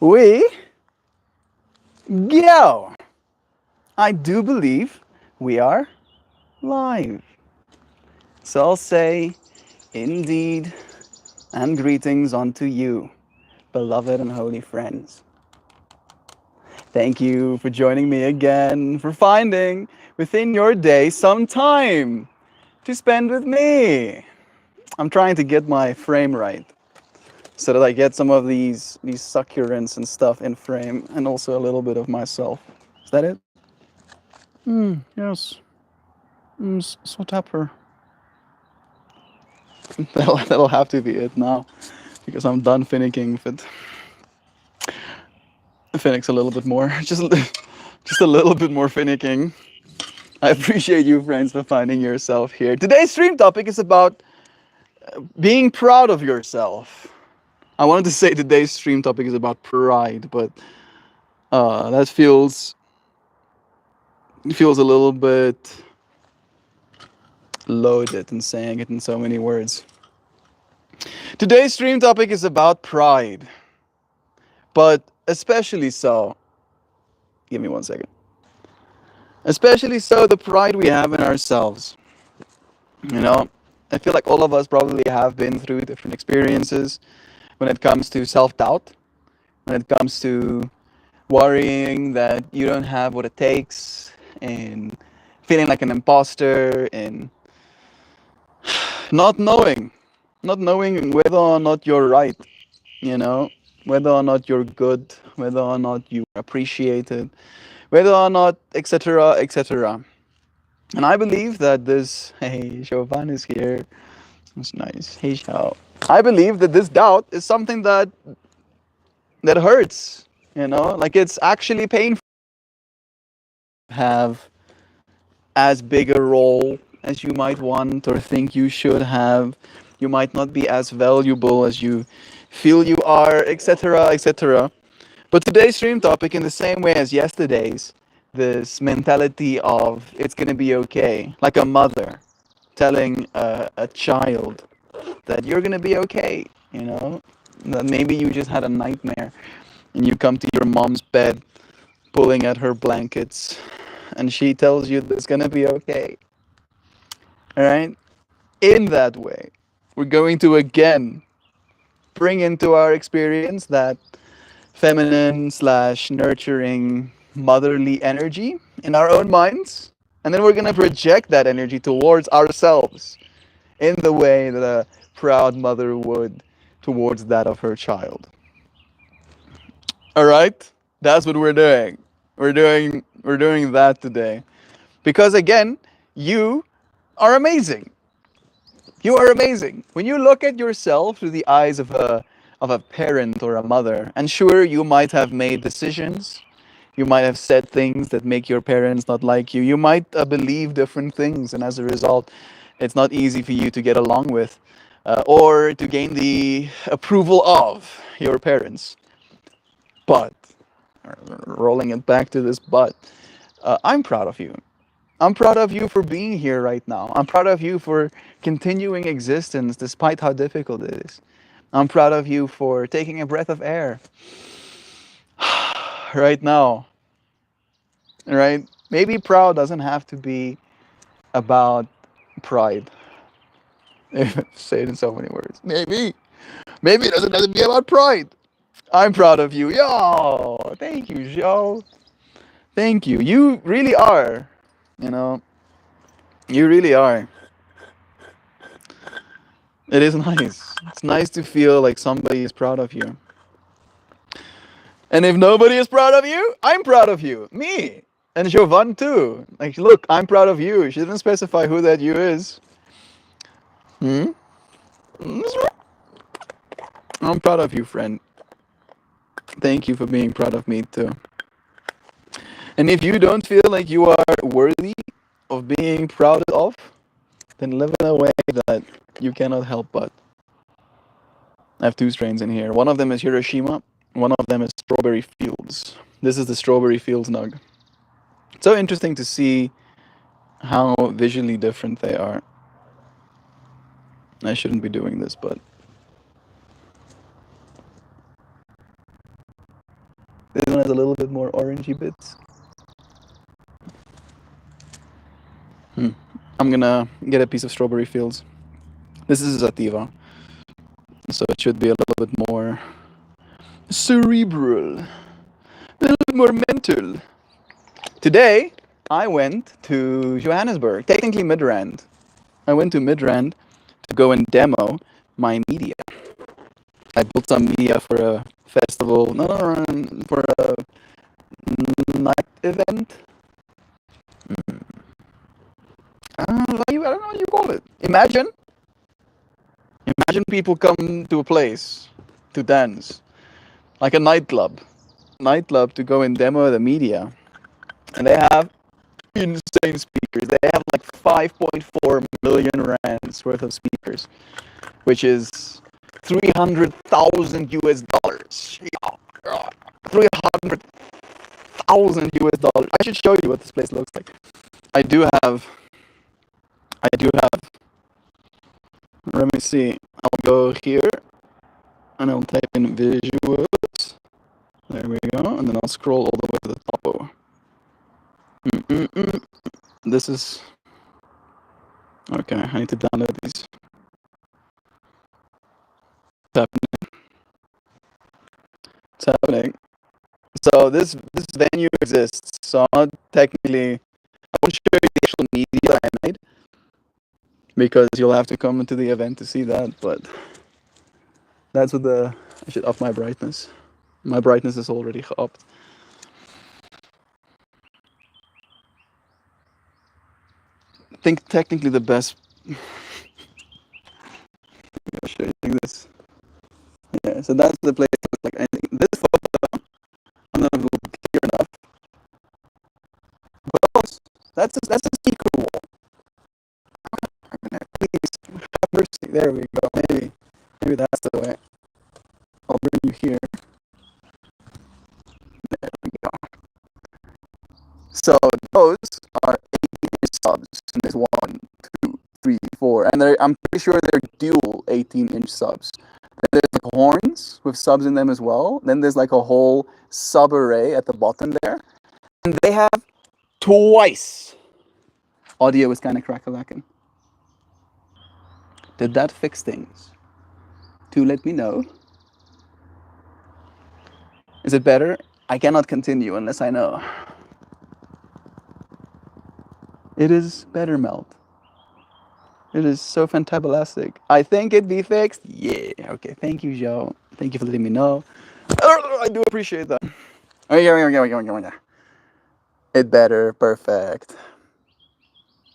we go. I do believe we are live. So I'll say, indeed, and greetings unto you, beloved and holy friends. Thank you for joining me again, for finding within your day some time to spend with me. I'm trying to get my frame right so that I get some of these succulents and stuff in frame, and also a little bit of myself. Is that it? Yes. So tapper. That'll have to be it now, because I'm done finicking. If it Phoenix a little bit more, just a little bit more finicking. I appreciate you, friends, for finding yourself here. Today's stream topic is about being proud of yourself. I wanted to say today's stream topic is about pride, but that feels a little bit loaded in saying it in so many words. Today's stream topic is about pride, but especially so. Give me 1 second. Especially so, the pride we have in ourselves. You know, I feel like all of us probably have been through different experiences when it comes to self doubt, when it comes to worrying that you don't have what it takes, and feeling like an imposter, and not knowing, not knowing whether or not you're right, you know, whether or not you're good, whether or not you're appreciated, whether or not, etc., etc. And I believe that this, hey, Chauvin is here. That's nice. Hey, Shao. I believe that this doubt is something that hurts. You know, like it's actually painful. Have as big a role as you might want or think you should have. You might not be as valuable as you feel you are, etc., etc. But today's stream topic, in the same way as yesterday's, this mentality of it's gonna be okay, like a mother telling a child that you're gonna be okay, you know, that maybe you just had a nightmare and you come to your mom's bed pulling at her blankets and she tells you that it's gonna be okay. All right? In that way, we're going to again bring into our experience that feminine slash nurturing motherly energy in our own minds. And then we're going to project that energy towards ourselves in the way that a proud mother would towards that of her child. All right? That's what we're doing. We're doing that today. Because again, you are amazing. You are amazing. When you look at yourself through the eyes of a parent or a mother, and sure, you might have made decisions. You might have said things that make your parents not like you. You might believe different things, and as a result, it's not easy for you to get along with or to gain the approval of your parents. But, rolling it back to this but, I'm proud of you. I'm proud of you for being here right now. I'm proud of you for continuing existence despite how difficult it is. I'm proud of you for taking a breath of air right now. Right? Maybe proud doesn't have to be about pride. Say it in so many words. Maybe it doesn't have to be about pride. I'm proud of you. Yo, thank you, Joe. Thank you. You really are. You know, you really are. It is nice. It's nice to feel like somebody is proud of you. And if nobody is proud of you, I'm proud of you. Me. And Jovan too. Like, look, I'm proud of you. She didn't specify who that you is. Hmm? I'm proud of you, friend. Thank you for being proud of me too. And if you don't feel like you are worthy of being proud of, then live in a way that you cannot help but. I have two strains in here. One of them is Hiroshima. One of them is Strawberry Fields. This is the Strawberry Fields Nug. It's so interesting to see how visually different they are. I shouldn't be doing this, but This one has a little bit more orangey bits. I'm gonna get a piece of Strawberry Fields. This is Sativa, so it should be a little bit more cerebral, a little bit more mental. Today, I went to Johannesburg, technically Midrand. I went to Midrand to go and demo my media. I built some media for a festival, no, for a night event. I don't know what you call it. Imagine people come to a place to dance, like a nightclub to go and demo the media, and they have insane speakers. They have like 5.4 million rands worth of speakers, which is 300,000 US dollars. 300,000 US dollars. I should show you what this place looks like. I do have. Let me see. I'll go here and I'll type in visuals. There we go. And then I'll scroll all the way to the top. This is. Okay, I need to download these. It's happening. So this venue exists. So I'm not technically. I won't show you the actual media I made because you'll have to come into the event to see that. But that's what I should up my brightness. My brightness is already upped. I think technically the best. I'll show you this. Yeah, so that's the place. Like I think this photo, I'm not clear enough. But that's a speaker wall. Please have mercy. There we go. Maybe that's the way. I'll bring you here. There we go. So those are 18-inch subs. And there's 1, 2, 3, 4, and I'm pretty sure they're dual 18-inch subs. Then there's like horns with subs in them as well. Then there's like a whole sub array at the bottom there, and they have twice. Audio is kind of crack-a-lacking. Did that fix things? Do let me know. Is it better? I cannot continue unless I know. It is better, Melt. It is so fantabulous. I think it be fixed. Yeah. Okay. Thank you, Joe. Thank you for letting me know. I do appreciate that. Oh, yeah. It better. Perfect.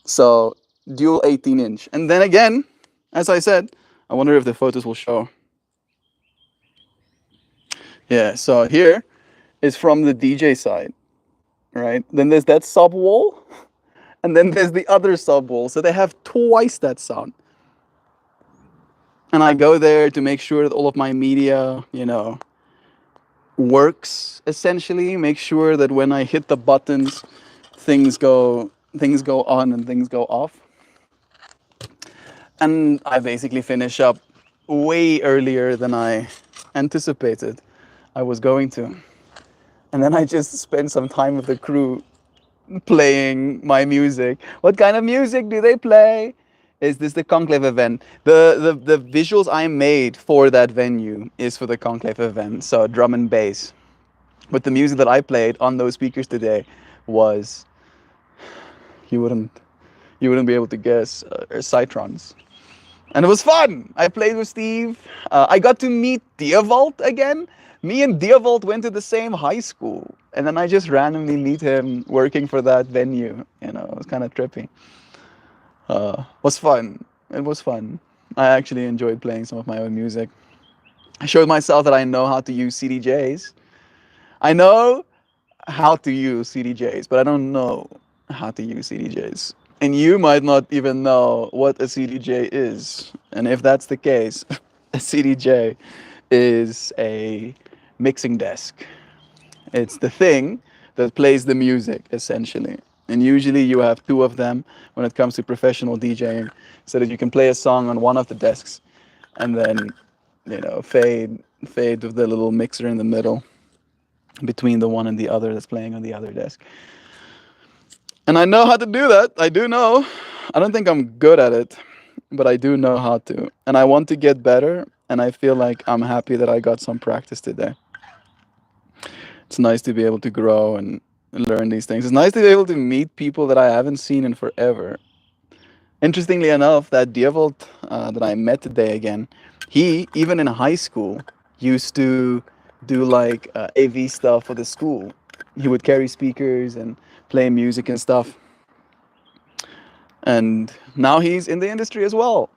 So, dual 18-inch. And then again, as I said, I wonder if the photos will show. Yeah, so here is from the DJ side, right? Then there's that sub wall, and then there's the other sub wall. So they have twice that sound. And I go there to make sure that all of my media, works essentially. Make sure that when I hit the buttons, things go on and things go off. And I basically finish up way earlier than I anticipated I was going to. And then I just spent some time with the crew playing my music. What kind of music do they play? Is this the Conclave event? The visuals I made for that venue is for the Conclave event, so drum and bass. But the music that I played on those speakers today was, you wouldn't be able to guess, Cytrons. And it was fun. I played with Steve. I got to meet Deerwald again. Me and Deerwald went to the same high school. And then I just randomly meet him working for that venue. It was kind of trippy. Was fun. It was fun. I actually enjoyed playing some of my own music. I showed myself that I know how to use CDJs. I know how to use CDJs, but I don't know how to use CDJs. And you might not even know what a CDJ is. And if that's the case, a CDJ is a mixing desk. It's the thing that plays the music, essentially. And usually you have 2 of them when it comes to professional DJing, so that you can play a song on one of the desks and then, fade with the little mixer in the middle. between the one and the other that's playing on the other desk. And I know how to do that. I do know. I don't think I'm good at it, but I do know how to. And I want to get better. And I feel like I'm happy that I got some practice today. It's nice to be able to grow and learn these things. It's nice to be able to meet people that I haven't seen in forever. Interestingly enough, that Dievold that I met today again, he, even in high school, used to do like AV stuff for the school. He would carry speakers and play music and stuff. And now he's in the industry as well.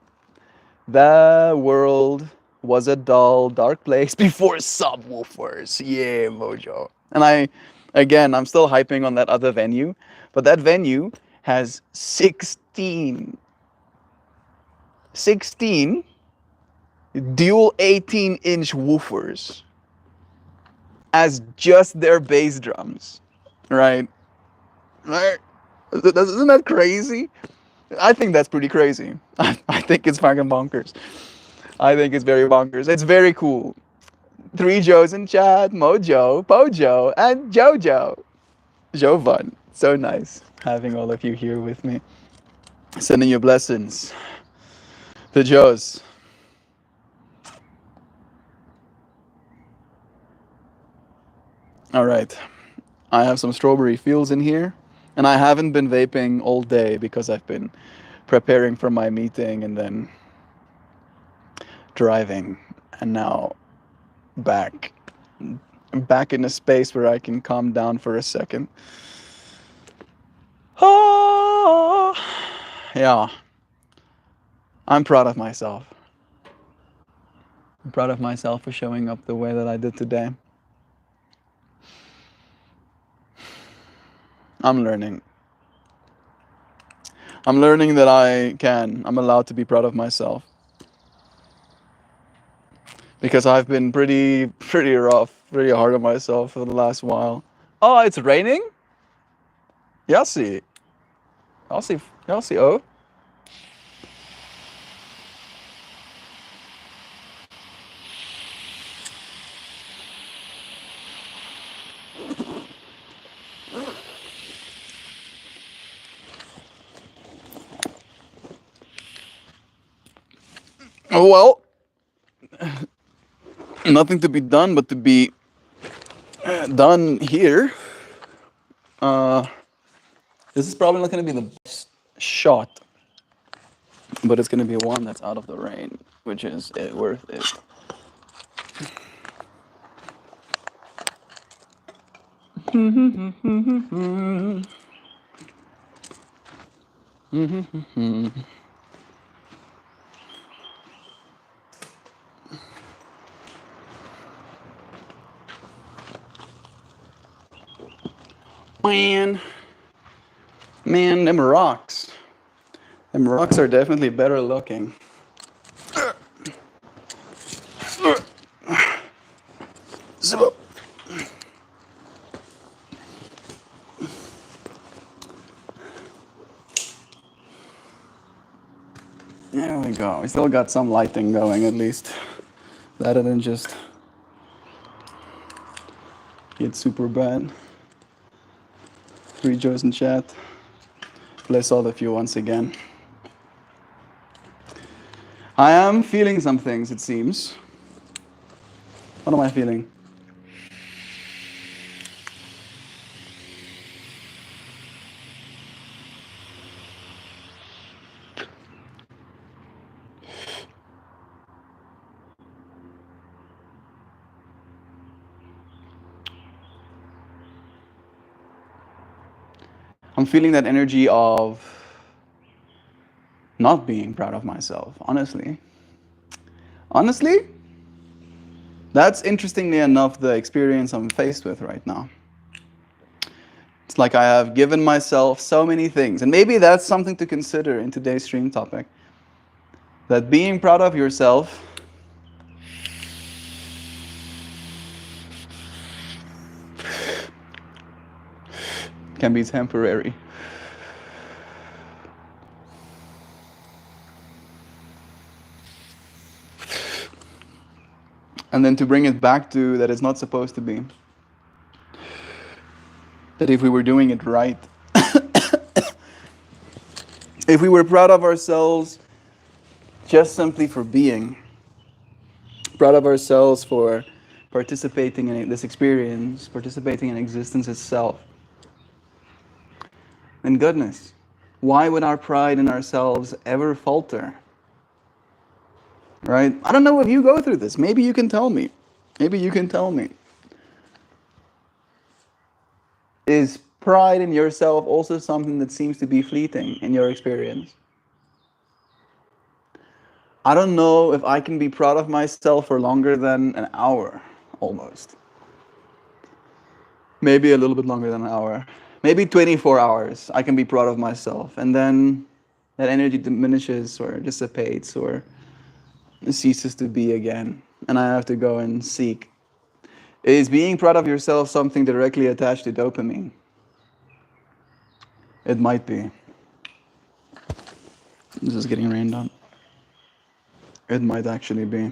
The world was a dull, dark place before subwoofers. Yeah, Mojo. And again, I'm still hyping on that other venue, but that venue has 16 dual 18-inch woofers as just their bass drums, right? Right? Isn't that crazy? I think that's pretty crazy. I think it's fucking bonkers. I think it's very bonkers. It's very cool. Three Joes in chat: Mojo, Pojo, and Jojo. Jovan. So nice having all of you here with me. Sending you blessings. The Joes. All right. I have some strawberry fields in here. And I haven't been vaping all day because I've been preparing for my meeting and then driving. And now back in a space where I can calm down for a second. Oh, yeah. I'm proud of myself. I'm proud of myself for showing up the way that I did today. I'm learning. I'm learning that I'm allowed to be proud of myself. Because I've been pretty rough, pretty hard on myself for the last while. Oh, it's raining? Yassi. Yassi, oh. Oh, well, nothing to be done but to be done here. This is probably not going to be the best shot, but it's going to be one that's out of the rain, which is worth it. Man, them rocks. Them rocks are definitely better looking. So, there we go. We still got some lighting going at least. That didn't just get super bad. Three Joes in chat. Bless all of you once again. I am feeling some things, it seems. What am I feeling? I'm feeling that energy of not being proud of myself, honestly. Honestly, that's interestingly enough the experience I'm faced with right now. It's like I have given myself so many things, and maybe that's something to consider in today's stream topic. That being proud of yourself can be temporary. And then to bring it back to that it's not supposed to be. that if we were doing it right, if we were proud of ourselves just simply for being, proud of ourselves for participating in this experience, participating in existence itself, then goodness, why would our pride in ourselves ever falter? Right? I don't know if you go through this. Maybe you can tell me. Maybe you can tell me. Is pride in yourself also something that seems to be fleeting in your experience? I don't know if I can be proud of myself for longer than an hour, almost. Maybe a little bit longer than an hour. Maybe 24 hours I can be proud of myself. And then that energy diminishes or dissipates or ceases to be again. And I have to go and seek. Is being proud of yourself something directly attached to dopamine? It might be. This is getting rained on. It might actually be.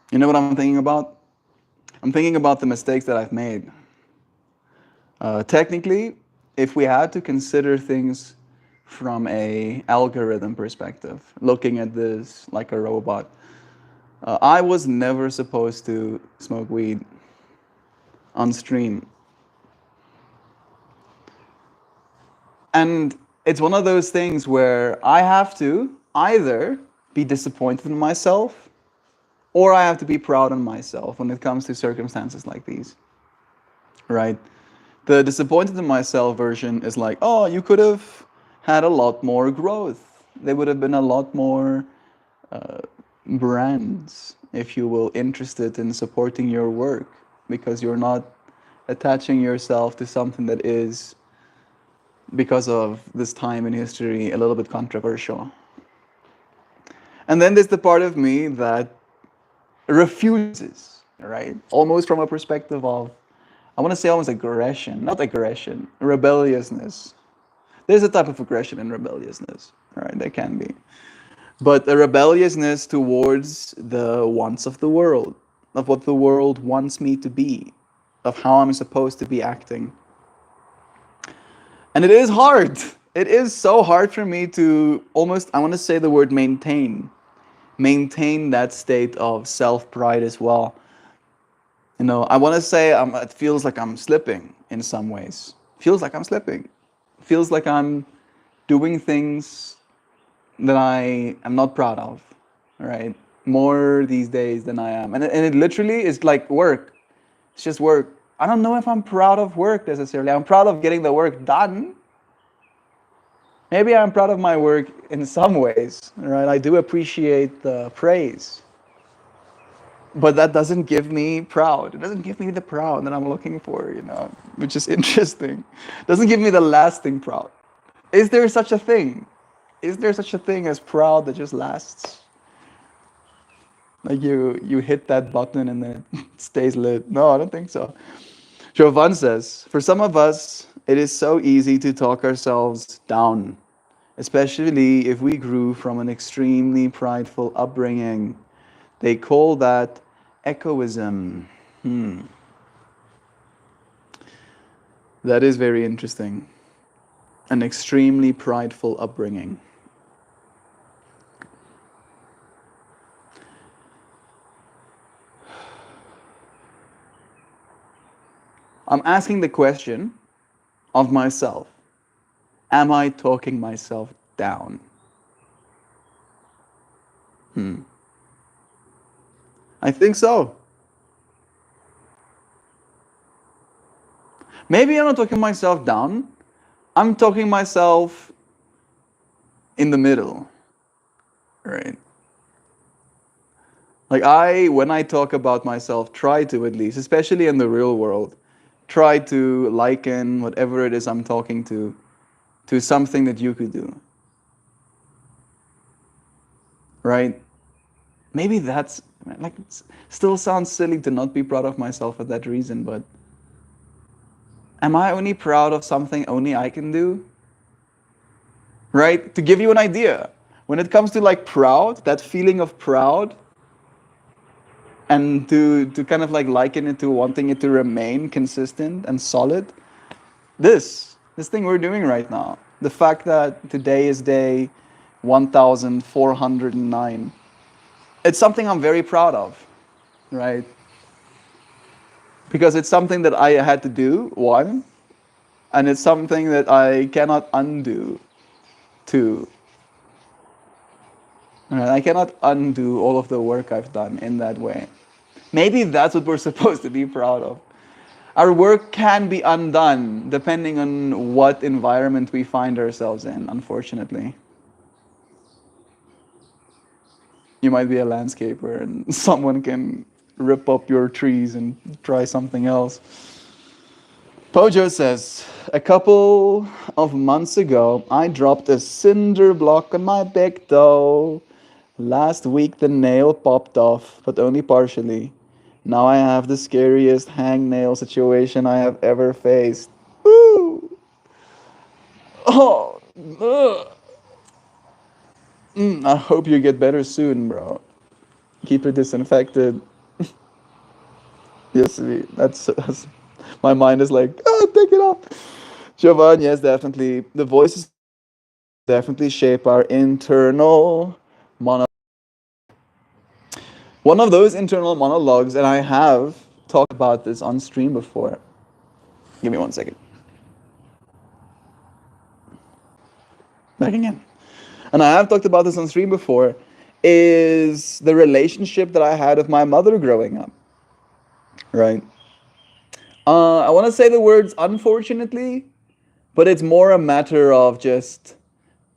You know what I'm thinking about? I'm thinking about the mistakes that I've made. Technically, if we had to consider things from a algorithm perspective, looking at this like a robot, I was never supposed to smoke weed on stream. And it's one of those things where I have to either be disappointed in myself or I have to be proud of myself when it comes to circumstances like these. Right? The disappointed in myself version is like, oh, you could have had a lot more growth. There would have been a lot more brands, if you will, interested in supporting your work because you're not attaching yourself to something that is, because of this time in history, a little bit controversial. And then there's the part of me that refuses, right? Almost from a perspective of, I want to say almost aggression, not aggression, rebelliousness. There's a type of aggression and rebelliousness, right? There can be. But a rebelliousness towards the wants of the world, of what the world wants me to be, of how I'm supposed to be acting. And it is hard. It is so hard for me to almost, I want to say the word maintain that state of self-pride as well. You know, I want to say it feels like I'm slipping in some ways. Feels like I'm slipping. Feels like I'm doing things that I am not proud of, right? More these days than I am. And it literally is like work. It's just work. I don't know if I'm proud of work necessarily. I'm proud of getting the work done. Maybe I'm proud of my work in some ways, right? I do appreciate the praise. But that doesn't give me proud. It doesn't give me the proud that I'm looking for, you know, which is interesting. It doesn't give me the lasting proud. Is there such a thing? Is there such a thing as proud that just lasts? Like you hit that button and then it stays lit. No, I don't think so. Jovan says, for some of us, it is so easy to talk ourselves down, especially if we grew from an extremely prideful upbringing. They call that egoism. That is very interesting. An extremely prideful upbringing. I'm asking the question of myself. Am I talking myself down? I think so. Maybe I'm not talking myself down. I'm talking myself in the middle, right? Like when I talk about myself, try to at least, especially in the real world, try to liken whatever it is I'm talking to something that you could do. Right? Maybe that's, like, it still sounds silly to not be proud of myself for that reason, but am I only proud of something only I can do? Right? To give you an idea, when it comes to like proud, that feeling of proud, And to kind of like liken it to wanting it to remain consistent and solid, this thing we're doing right now, the fact that today is day 1409, it's something I'm very proud of, right? Because it's something that I had to do, one, and it's something that I cannot undo, two. Right? I cannot undo all of the work I've done in that way. Maybe that's what we're supposed to be proud of. Our work can be undone depending on what environment we find ourselves in, unfortunately. You might be a landscaper and someone can rip up your trees and try something else. Pojo says, a couple of months ago, I dropped a cinder block on my big toe. Last week, the nail popped off, but only partially. Now I have the scariest hangnail situation I have ever faced. Woo! Oh, ugh. I hope you get better soon, bro. Keep it disinfected. Yes, that's my mind is like, oh, pick it up. Jovan, yes, definitely. The voices definitely shape our internal monologue. One of those internal monologues, and I have talked about this on stream before. Give me 1 second. Back again. And I have talked about this on stream before, is the relationship that I had with my mother growing up. Right? I want to say the words unfortunately, but it's more a matter of just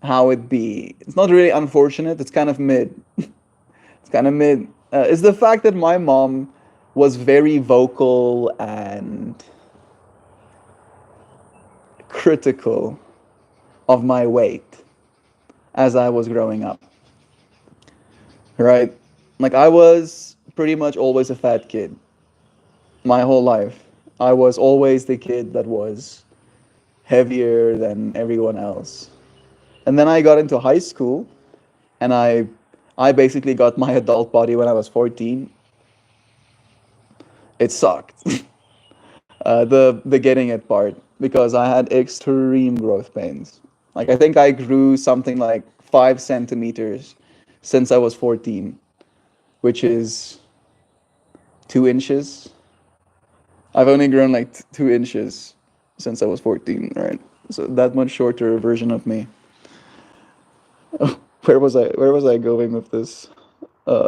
how it be. It's not really unfortunate, it's kind of mid. It's kind of mid. Is the fact that my mom was very vocal and critical of my weight as I was growing up. Right? Like I was pretty much always a fat kid my whole life. I was always the kid that was heavier than everyone else. And then I got into high school and I basically got my adult body when I was 14. It sucked. The getting it part because I had extreme growth pains. Like I think I grew something like 5 centimeters since I was 14, which is 2 inches. I've only grown like 2 inches since I was 14, right? So that much shorter version of me. Where was I going with this?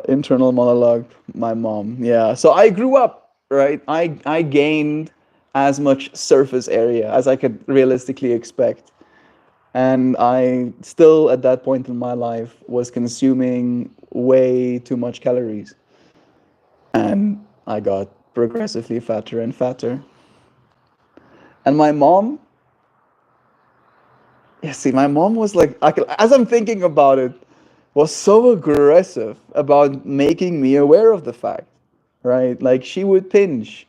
Internal monologue. My mom. Yeah. So I grew up, right? I gained as much surface area as I could realistically expect. And I still, at that point in my life, was consuming way too much calories. And I got progressively fatter and fatter. And my mom, yeah, see, my mom was like, as I'm thinking about it, was so aggressive about making me aware of the fact, right? Like she would pinch,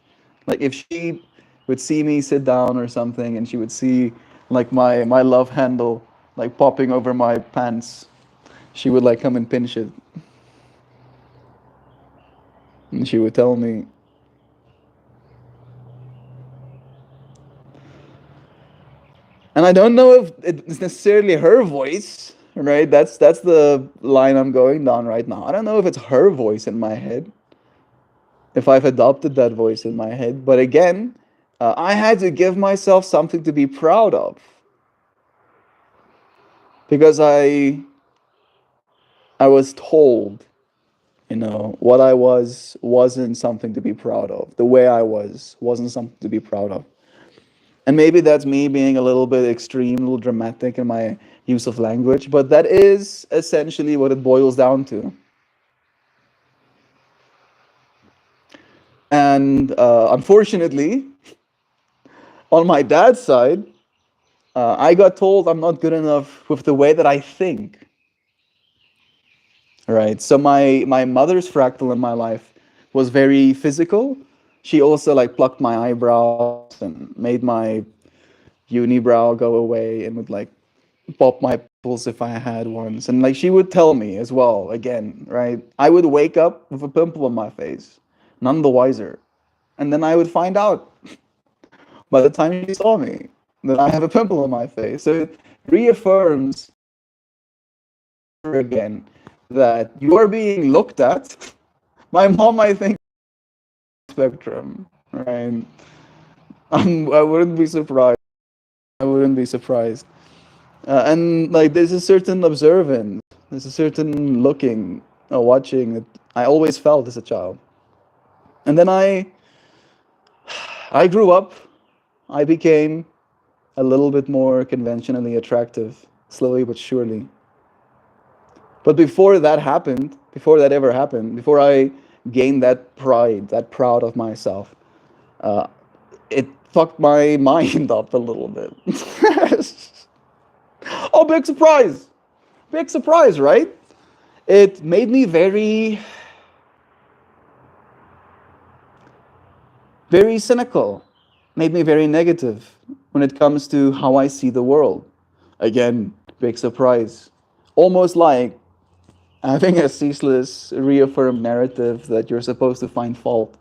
like if she would see me sit down or something, and she would see like my love handle like popping over my pants, she would like come and pinch it, and she would tell me, and I don't know if it's necessarily her voice, right? That's the line I'm going down right now. I don't know if it's her voice in my head, if I've adopted that voice in my head. But again, I had to give myself something to be proud of because I was told, what I was wasn't something to be proud of. The way I was wasn't something to be proud of. And maybe that's me being a little bit extreme, a little dramatic in my use of language, but that is essentially what it boils down to. And unfortunately, on my dad's side, I got told I'm not good enough with the way that I think. Right. So my mother's fractal in my life was very physical. She also like plucked my eyebrows and made my unibrow go away and would like pop my pimples if I had ones. And like she would tell me as well, again, right? I would wake up with a pimple on my face. none the wiser. And then I would find out by the time she saw me that I have a pimple on my face. So it reaffirms again that you are being looked at. My mom, I think, spectrum, right? I wouldn't be surprised. I wouldn't be surprised. And like, there's a certain observance, there's a certain looking, watching that I always felt as a child. And then I grew up. I became a little bit more conventionally attractive, slowly but surely. But before that happened, before that ever happened, before I gained that pride, that proud of myself, uh, it fucked my mind up a little bit. Oh, big surprise! Big surprise, right? It made me very, very cynical, made me very negative when it comes to how I see the world. Again, big surprise. Almost like having a ceaseless, reaffirmed narrative that you're supposed to find fault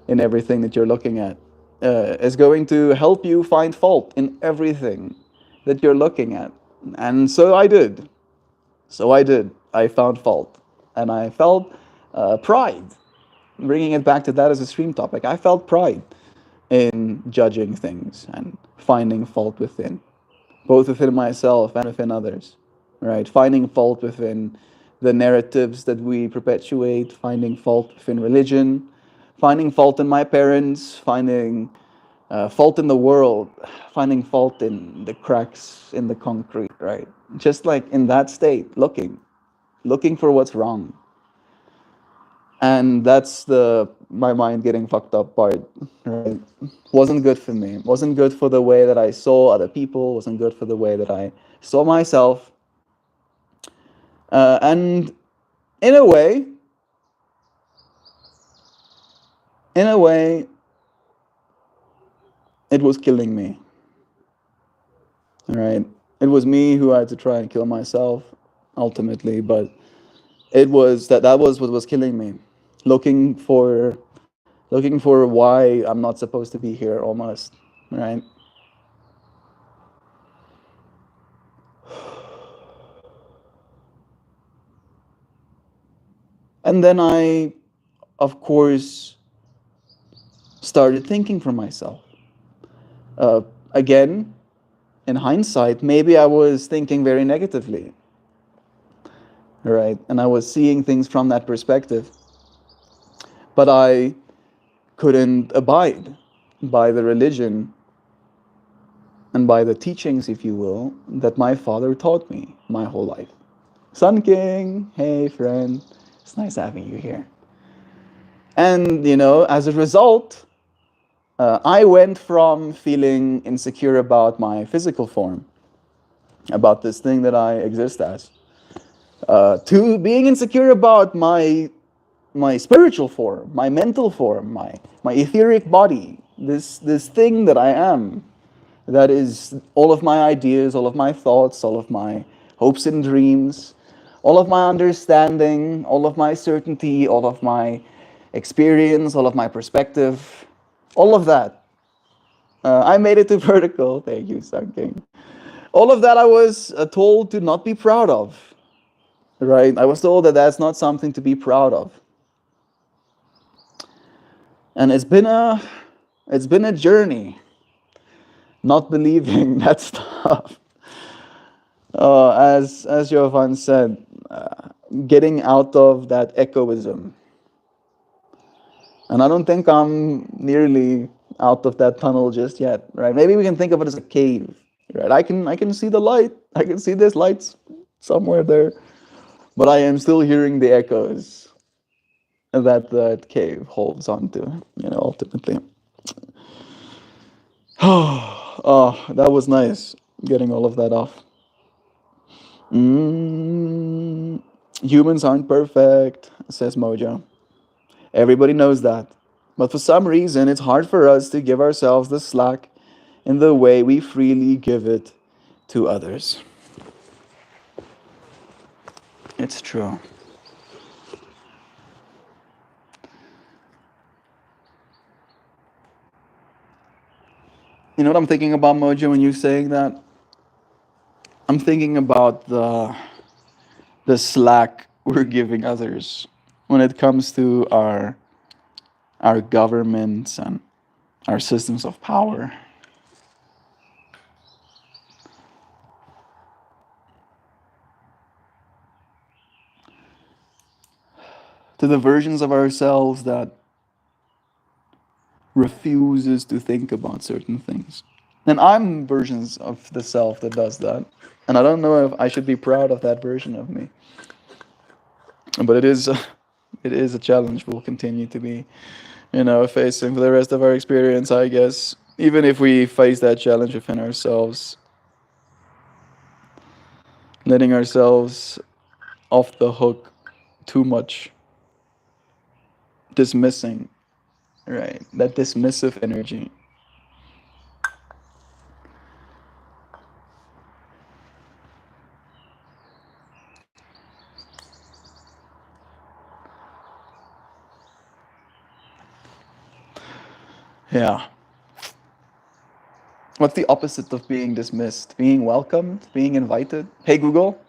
in everything that you're looking at is going to help you find fault in everything that you're looking at. And so I did. So I did. I found fault. And I felt pride. Bringing it back to that as a stream topic, I felt pride in judging things and finding fault within, both within myself and within others, right? Finding fault within the narratives that we perpetuate, finding fault within religion, finding fault in my parents, finding fault in the world, finding fault in the cracks in the concrete, right? Just like in that state, looking for what's wrong. And that's the my mind getting fucked up part, right? Wasn't good for me. Wasn't good for the way that I saw other people. Wasn't good for the way that I saw myself. And in a way, in a way, it was killing me. Right? It was me who had to try and kill myself ultimately, but that was what was killing me. Looking for looking for why I'm not supposed to be here almost, right? And then I, of course, started thinking for myself. Uh, Again, in hindsight, maybe I was thinking very negatively, right? And I was seeing things from that perspective. But I couldn't abide by the religion and by the teachings, if you will, that my father taught me my whole life. Sun King, hey friend, it's nice having you here. And, as a result, I went from feeling insecure about my physical form, about this thing that I exist as, to being insecure about my spiritual form, my mental form, my etheric body, this thing that I am, that is all of my ideas, all of my thoughts, all of my hopes and dreams, all of my understanding, all of my certainty, all of my experience, all of my perspective, all of that. I made it to vertical. Thank you, Sun King. All of that I was told to not be proud of, right? I was told that that's not something to be proud of. And it's been a journey not believing that stuff. As Jovan said, getting out of that egoism. And I don't think I'm nearly out of that tunnel just yet, right? Maybe we can think of it as a cave, right? I can see the light. I can see there's lights somewhere there, but I am still hearing the echoes that cave holds on to, ultimately. Oh, that was nice getting all of that off. Mm, Humans aren't perfect, says Mojo. Everybody knows that. But for some reason, it's hard for us to give ourselves the slack in the way we freely give it to others. It's true. You know what I'm thinking about, Mojo, when you're saying that? I'm thinking about the slack we're giving others when it comes to our governments and our systems of power. To the versions of ourselves that refuses to think about certain things. And I'm versions of the self that does that. And I don't know if I should be proud of that version of me. But it is a challenge we'll continue to be, facing for the rest of our experience, I guess. Even if we face that challenge within ourselves, letting ourselves off the hook too much, dismissing, right? That dismissive energy. Yeah. What's the opposite of being dismissed? Being welcomed? Being invited? Hey, Google,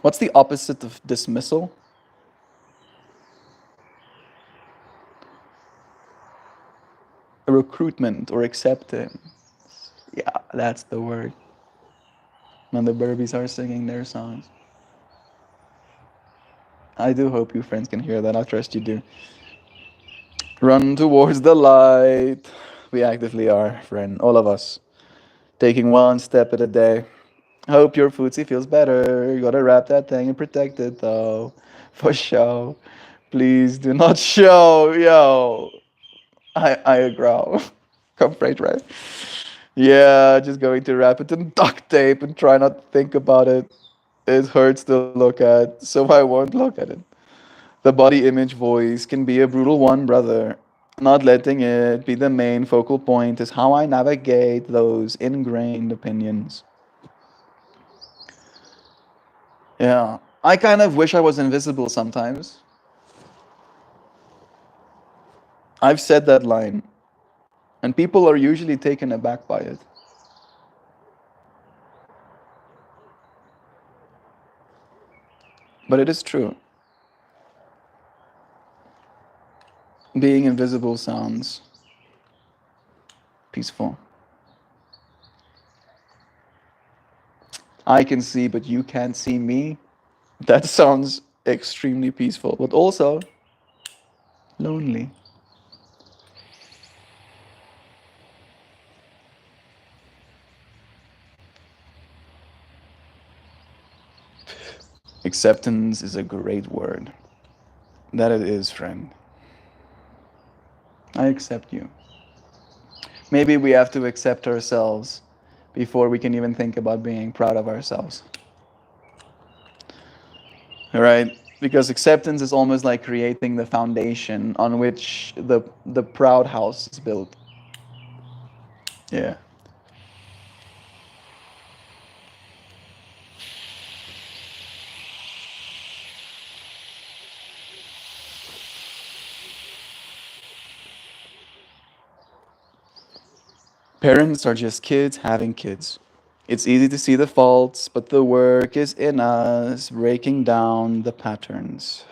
what's the opposite of dismissal? A recruitment or acceptance. Yeah, that's the word. When the Burbies are singing their songs. I do hope you friends can hear that. I trust you do. Run towards the light. We actively are, friend. All of us. Taking one step at a day. Hope your foodsie feels better. You gotta wrap that thing and protect it though. For show. Please do not show. Yo. I agree. Come right. Yeah, just going to wrap it in duct tape and try not to think about it. It hurts to look at, so I won't look at it. The body image voice can be a brutal one, brother. Not letting it be the main focal point is how I navigate those ingrained opinions. Yeah. I kind of wish I was invisible sometimes. I've said that line, and people are usually taken aback by it. But it is true. Being invisible sounds peaceful. I can see, but you can't see me. That sounds extremely peaceful, but also lonely. Acceptance is a great word. That it is, friend. I accept you. Maybe we have to accept ourselves before we can even think about being proud of ourselves. All right? Because acceptance is almost like creating the foundation on which the proud house is built. Yeah. Parents are just kids having kids. It's easy to see the faults, but the work is in us breaking down the patterns.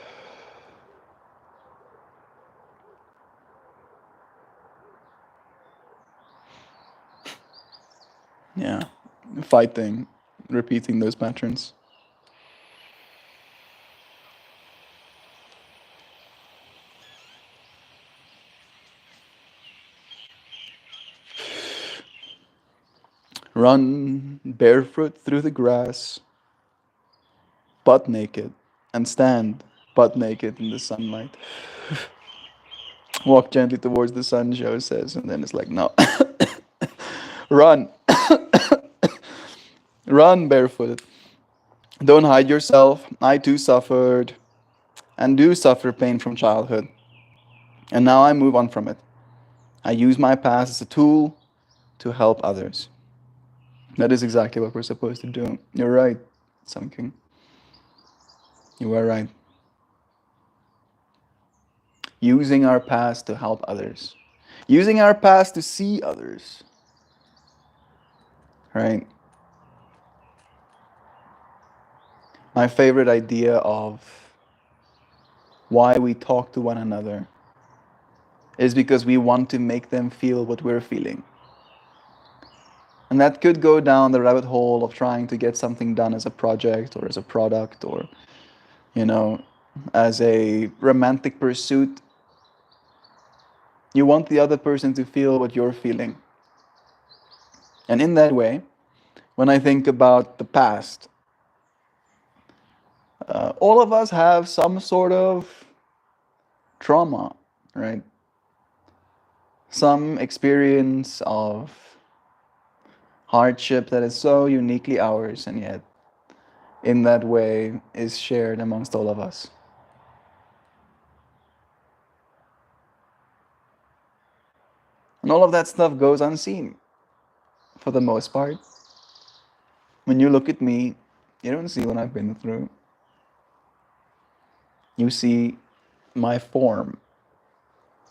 Yeah. Fighting, repeating those patterns. Run barefoot through the grass, butt naked, and stand butt naked in the sunlight. Walk gently towards the sun, Joe says, and then it's like, no. Run. Run barefoot. Don't hide yourself. I too suffered and do suffer pain from childhood. And now I move on from it. I use my past as a tool to help others. That is exactly what we're supposed to do. You're right, Sun King. You are right. Using our past to help others. Using our past to see others. right? My favorite idea of why we talk to one another is because we want to make them feel what we're feeling. And that could go down the rabbit hole of trying to get something done as a project or as a product or, you know, as a romantic pursuit. You want the other person to feel what you're feeling. And in that way, when I think about the past, all of us have some sort of trauma, right? Some experience of hardship that is so uniquely ours and yet in that way is shared amongst all of us. And all of that stuff goes unseen for the most part. When you look at me, you don't see what I've been through. You see my form.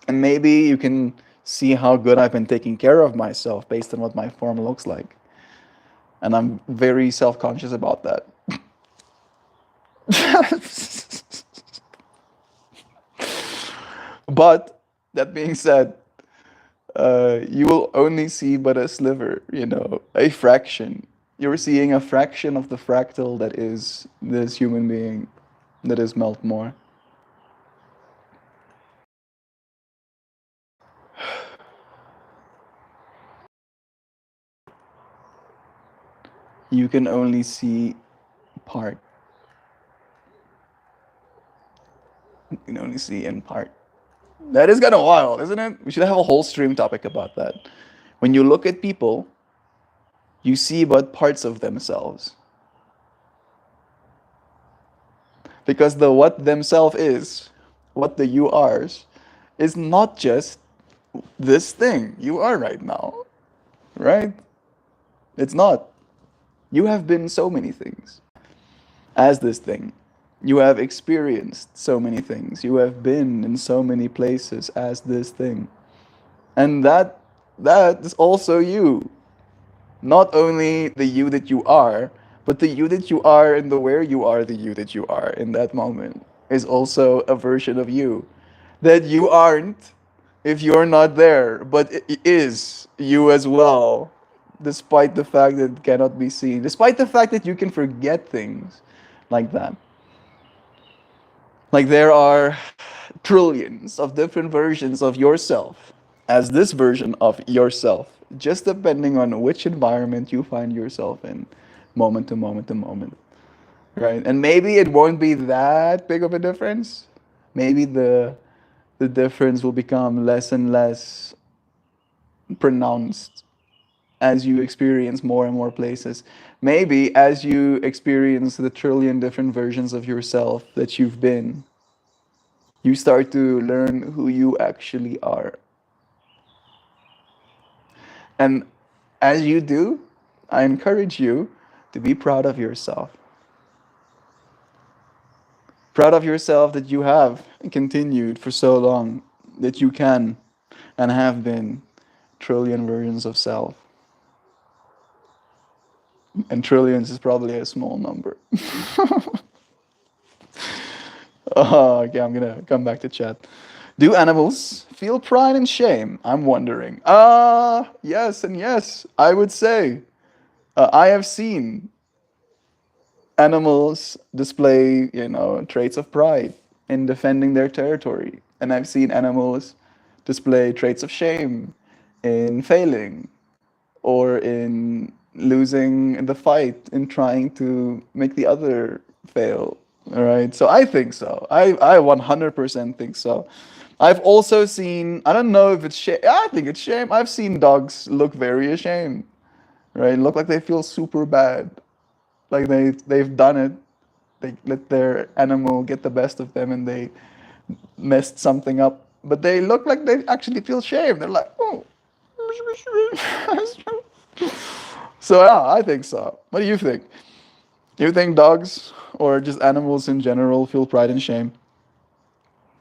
And maybe you can see how good I've been taking care of myself based on what my form looks like. And I'm very self conscious about that. But that being said, you will only see but a sliver, a fraction. You're seeing a fraction of the fractal that is this human being, that is Meltmore. You can only see part. You can only see in part. That is kind of wild, isn't it? We should have a whole stream topic about that. When you look at people, you see but parts of themselves. Because the what themselves is, what the you are's, is not just this thing you are right now, right? It's not. You have been so many things as this thing. You have experienced so many things. You have been in so many places as this thing. And that is also you. Not only the you that you are, but the you that you are and the where you are the you that you are in that moment is also a version of you that you aren't if you're not there, but it is you as well, despite the fact that it cannot be seen, despite the fact that you can forget things like that. Like there are trillions of different versions of yourself as this version of yourself, just depending on which environment you find yourself in, moment to moment to moment. Right? And maybe it won't be that big of a difference. Maybe the difference will become less and less pronounced as you experience more and more places. Maybe as you experience the trillion different versions of yourself that you've been, you start to learn who you actually are. And as you do, I encourage you to be proud of yourself. Proud of yourself that you have continued for so long, that you can and have been trillion versions of self. And trillions is probably a small number. Oh, okay, I'm gonna come back to chat. Do animals feel pride and shame? I'm wondering. Yes and yes, I would say. I have seen animals display, traits of pride in defending their territory. And I've seen animals display traits of shame in failing or in losing the fight in trying to make the other fail. All right. So I think so. I 100% think so. I've also seen, I don't know if it's shame. I think it's shame. I've seen dogs look very ashamed, right? Look like they feel super bad. Like they've done it. They let their animal get the best of them and they messed something up. But they look like they actually feel shame. They're like, oh. So yeah, I think so. What do you think? Do you think dogs or just animals in general feel pride and shame?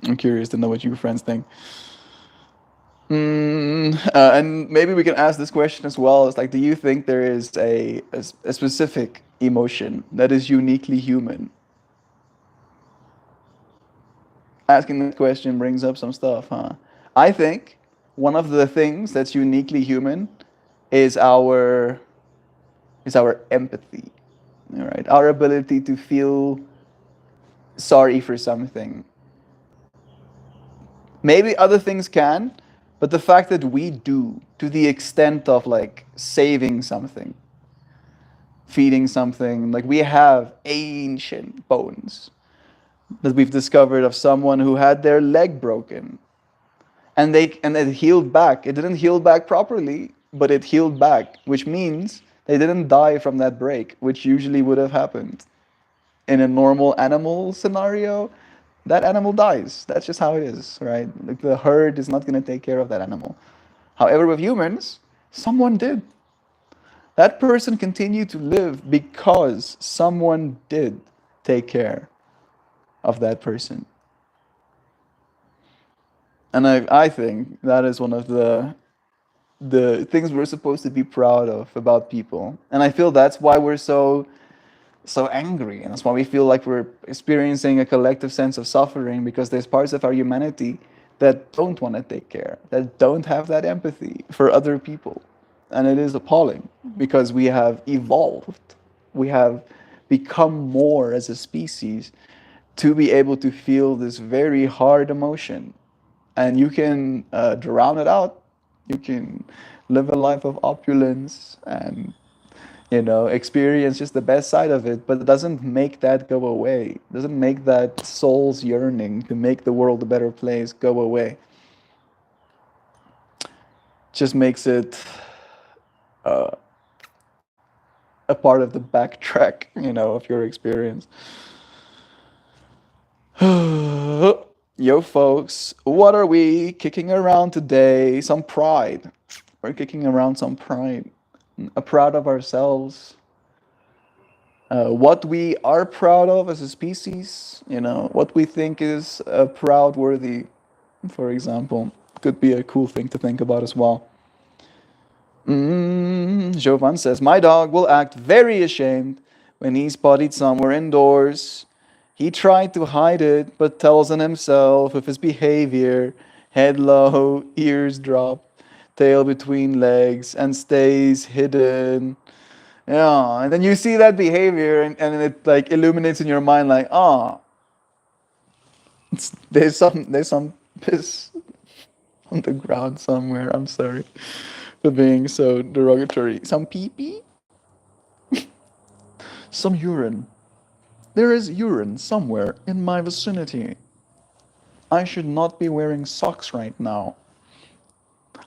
I'm curious to know what you friends think. And maybe we can ask this question as well. It's like, do you think there is a specific emotion that is uniquely human? Asking that question brings up some stuff, huh? I think one of the things that's uniquely human is our empathy, all right? Our ability to feel sorry for something. Maybe other things can, but the fact that we do, to the extent of like saving something, feeding something, like we have ancient bones that we've discovered of someone who had their leg broken, and it healed back. It didn't heal back properly, but it healed back, which means they didn't die from that break, which usually would have happened in a normal animal scenario. That animal dies. That's just how it is, right? Like the herd is not going to take care of that animal. However, with humans, someone did. That person continued to live because someone did take care of that person. And I think that is one of the things we're supposed to be proud of about people. And I feel that's why we're so angry, and that's why we feel like we're experiencing a collective sense of suffering, because there's parts of our humanity that don't want to take care, that don't have that empathy for other people. And it is appalling because we have evolved, we have become more as a species to be able to feel this very hard emotion. And you can drown it out. You can live a life of opulence and experience just the best side of it, but it doesn't make that go away. It doesn't make that soul's yearning to make the world a better place go away. Just makes it a part of the backtrack, of your experience. Yo, folks, what are we kicking around today? Some pride. We're kicking around some pride. Proud of ourselves. What we are proud of as a species, what we think is proud worthy, for example, could be a cool thing to think about as well. Jovan says, my dog will act very ashamed when he's spotted somewhere indoors. He tried to hide it, but tells on himself with his behavior, head low, ears dropped, tail between legs, and stays hidden. Yeah, and then you see that behavior, and it like illuminates in your mind, like, oh, there's some piss on the ground somewhere. I'm sorry for being so derogatory. Some pee pee, some urine. There is urine somewhere in my vicinity. I should not be wearing socks right now.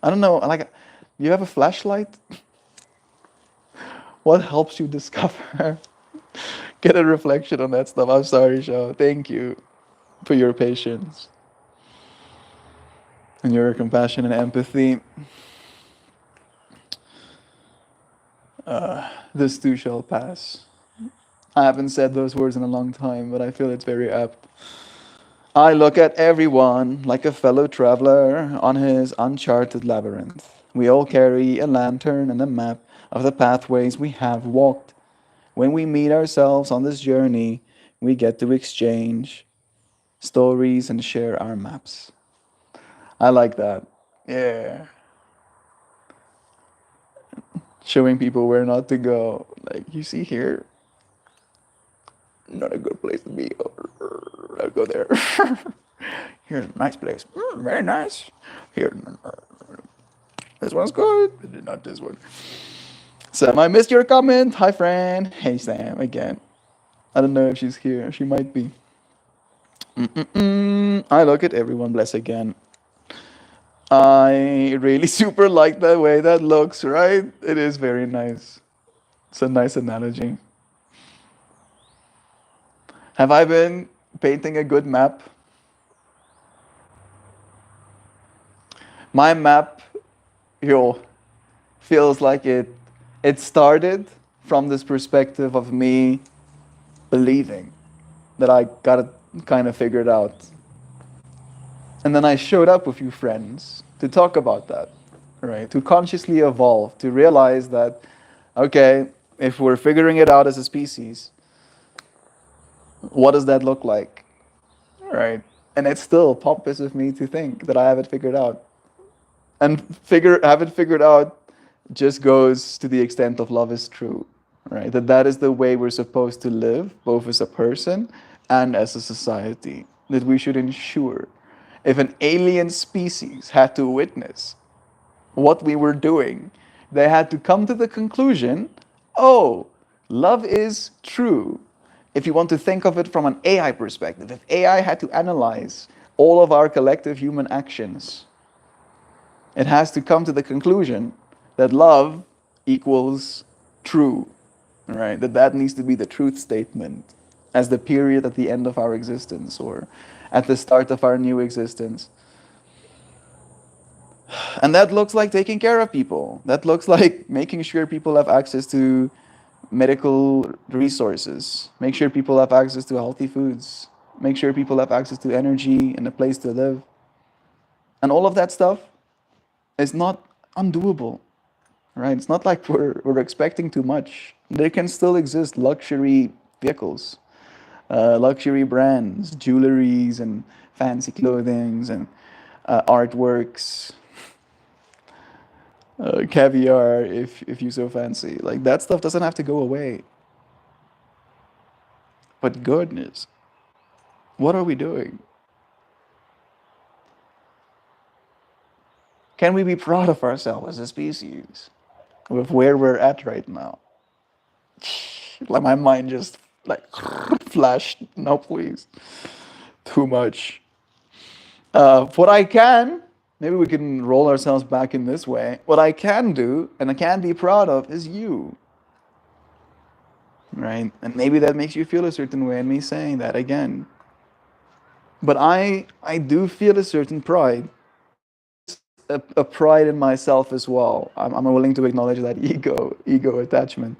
I don't know. Like, you have a flashlight? What helps you discover? Get a reflection on that stuff. I'm sorry, Joe. Thank you for your patience and your compassion and empathy. This too shall pass. I haven't said those words in a long time, but I feel it's very apt. I look at everyone like a fellow traveler on his uncharted labyrinth. We all carry a lantern and a map of the pathways we have walked. When we meet ourselves on this journey, we get to exchange stories and share our maps. I like that. Yeah. Showing people where not to go. Like, you see here, not a good place to be. I'll go there. Here's a nice place. Very nice. Here, this one's good. Not this one. Sam, I missed your comment. Hi, friend. Hey, Sam, again. I don't know if she's here. She might be. I look at everyone, bless again. I really super like the way that looks, right? It is very nice. It's a nice analogy. Have I been painting a good map? My map, yo, feels like it started from this perspective of me believing that I got it kind of figured out. And then I showed up with a few friends to talk about that, right? To consciously evolve, to realize that, okay, if we're figuring it out as a species, what does that look like, right? And it's still pompous of me to think that I have it figured out. And have it figured out just goes to the extent of love is true, right? That is the way we're supposed to live, both as a person and as a society. That we should ensure if an alien species had to witness what we were doing, they had to come to the conclusion, oh, love is true. If you want to think of it from an AI perspective, if AI had to analyze all of our collective human actions, it has to come to the conclusion that love equals true, right? That needs to be the truth statement as the period at the end of our existence or at the start of our new existence. And that looks like taking care of people. That looks like making sure people have access to medical resources, make sure people have access to healthy foods, make sure people have access to energy and a place to live. And all of that stuff is not undoable, right? It's not like we're expecting too much. There can still exist luxury vehicles, luxury brands, jewelries, and fancy clothings, and artworks, caviar, if you so fancy. Like that stuff doesn't have to go away. But goodness, what are we doing? Can we be proud of ourselves as a species with where we're at right now? Like my mind just like flashed. No, please, too much. What I can, maybe we can roll ourselves back in this way. What I can do and I can be proud of is you, right? And maybe that makes you feel a certain way, and me saying that again. But I do feel a certain pride, a pride in myself as well. I'm willing to acknowledge that ego attachment.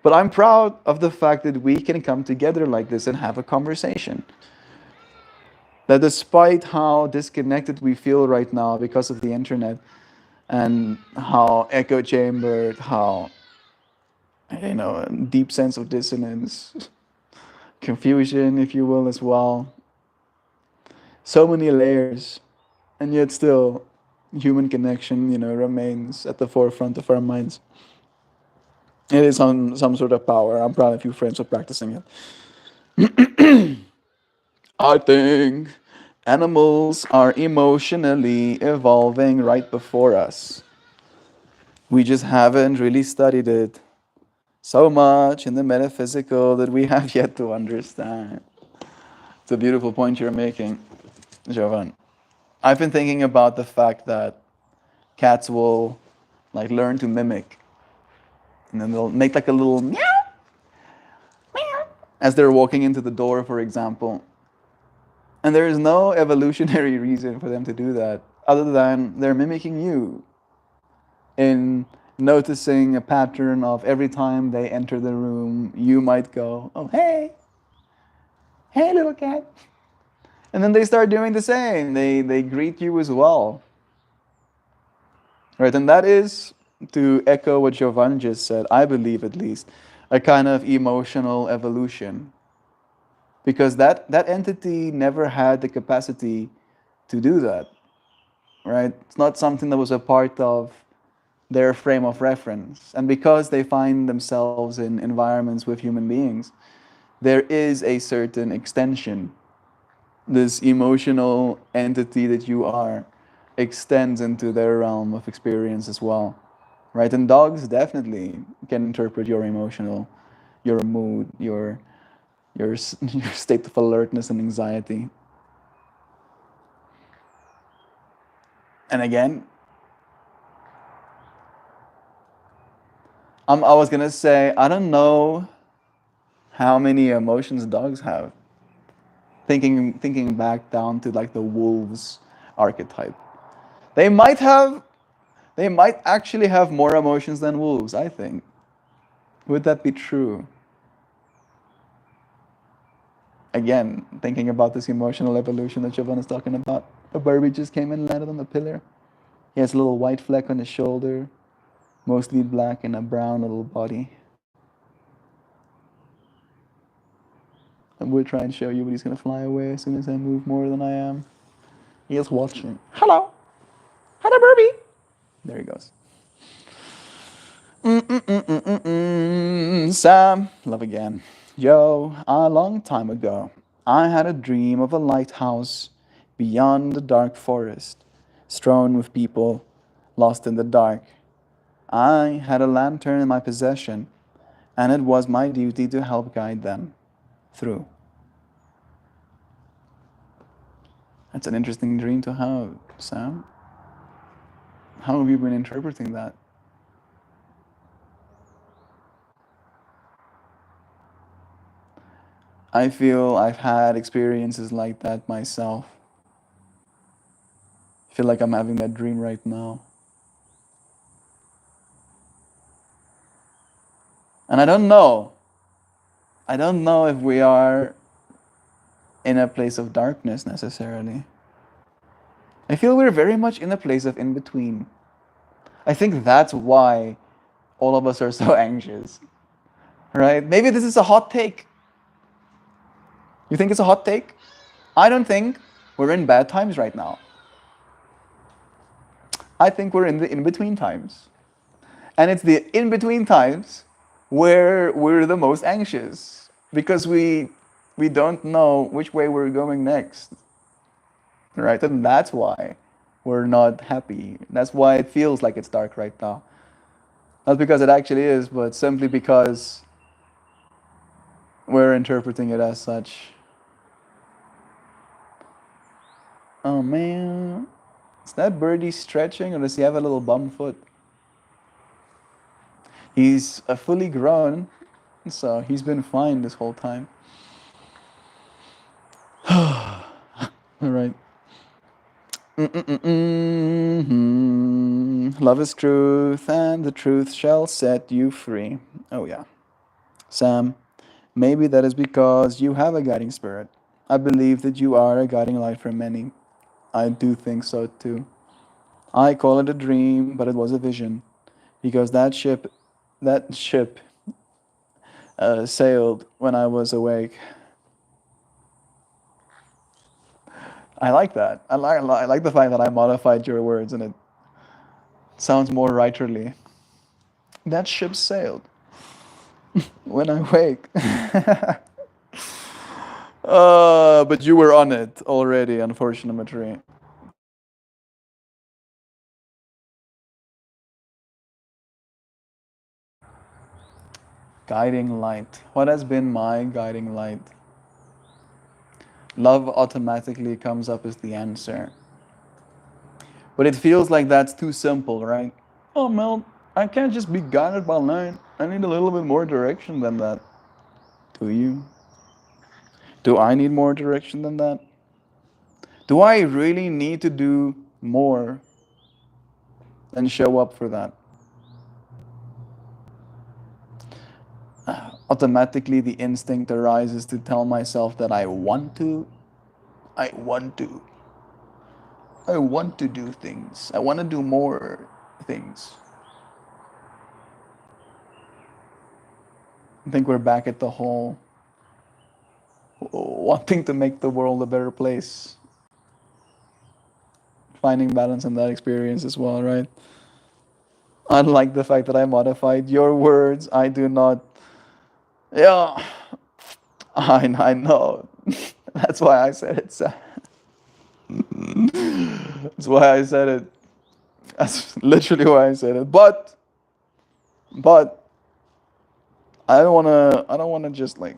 But I'm proud of the fact that we can come together like this and have a conversation. That despite how disconnected we feel right now because of the internet and how echo chambered, how a deep sense of dissonance, confusion, if you will, as well. So many layers, and yet still, human connection, remains at the forefront of our minds. It is some sort of power. I'm proud of you, friends, for practicing it. I think animals are emotionally evolving right before us. We just haven't really studied it so much in the metaphysical that we have yet to understand. It's a beautiful point you're making, Jovan. I've been thinking about the fact that cats will like learn to mimic, and then they'll make like a little meow, meow as they're walking into the door, for example. And there is no evolutionary reason for them to do that other than they're mimicking you in noticing a pattern of every time they enter the room, you might go, oh, hey, little cat. And then they start doing the same. They greet you as well. Right? And that is, to echo what Jovan just said, I believe at least, a kind of emotional evolution. Because that entity never had the capacity to do that. Right? It's not something that was a part of their frame of reference. And because they find themselves in environments with human beings, there is a certain extension. This emotional entity that you are extends into their realm of experience as well. Right? And dogs definitely can interpret your your mood, your your state of alertness and anxiety. And again, I was gonna say, I don't know how many emotions dogs have. Thinking back down to like the wolves archetype, they might have, they might actually have more emotions than wolves. I think. Would that be true? Again, thinking about this emotional evolution that Jovan is talking about. A Barbie just came and landed on the pillar. He has a little white fleck on his shoulder, mostly black and a brown little body. I would try and show you, but he's gonna fly away as soon as I move more than I am. He is watching. Hello! Hello, Barbie! There he goes. Sam, love again. Yo, a long time ago, I had a dream of a lighthouse beyond the dark forest, strewn with people lost in the dark. I had a lantern in my possession, and it was my duty to help guide them through. That's an interesting dream to have, Sam. How have you been interpreting that? I feel I've had experiences like that myself. I feel like I'm having that dream right now. And I don't know. I don't know if we are in a place of darkness necessarily. I feel we're very much in a place of in between. I think that's why all of us are so anxious, right? Maybe this is a hot take. You think it's a hot take? I don't think we're in bad times right now. I think we're in the in between times. And it's the in between times where we're the most anxious because we don't know which way we're going next. Right? And that's why we're not happy. That's why it feels like it's dark right now. Not because it actually is, but simply because we're interpreting it as such. Oh man. Is that birdie stretching or does he have a little bum foot? He's fully grown, so he's been fine this whole time. All right. Love is truth, and the truth shall set you free. Oh, yeah. Sam, maybe that is because you have a guiding spirit. I believe that you are a guiding light for many. I do think so too. I call it a dream, but it was a vision. Because that ship sailed when I was awake. I like that. I like the fact that I modified your words and it sounds more writerly. That ship sailed when I wake. But you were on it already, unfortunately. Guiding light. What has been my guiding light? Love automatically comes up as the answer. But it feels like that's too simple, right? Oh, Mel, I can't just be guided by light. I need a little bit more direction than that. Do you? Do I need more direction than that? Do I really need to do more than show up for that? Automatically, the instinct arises to tell myself that I want to. I want to. I want to do things. I want to do more things. I think we're back at the whole wanting to make the world a better place. Finding balance in that experience as well, right? Unlike the fact that I modified your words, I do not. Yeah, I know. That's why I said it. That's why I said it. That's literally why I said it. But I don't wanna. I don't wanna just like.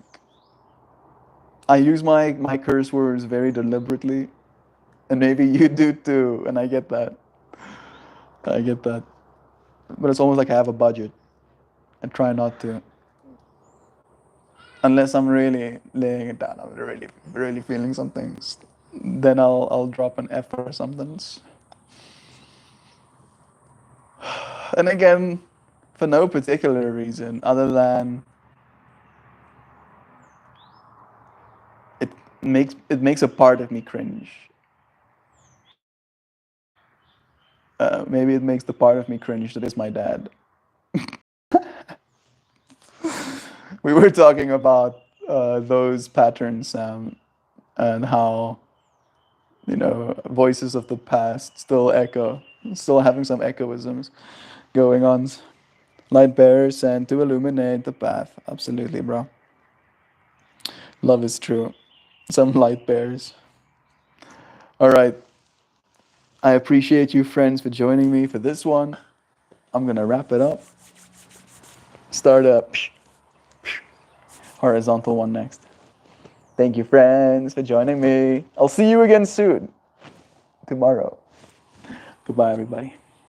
I use my curse words very deliberately, and maybe you do too. And I get that. I get that. But it's almost like I have a budget. I try not to, unless I'm really laying it down. I'm really feeling something. Then I'll drop an F or something. And again, for no particular reason other than it makes a part of me cringe. Maybe it makes the part of me cringe that is my dad. We were talking about those patterns, and how voices of the past still echo, still having some echoisms going on. Light bearers and to illuminate the path. Absolutely, bro. Love is true. Some light bearers. All right. I appreciate you, friends, for joining me for this one. I'm gonna wrap it up. Start a horizontal one next. Thank you, friends, for joining me. I'll see you again soon. Tomorrow. Goodbye, everybody.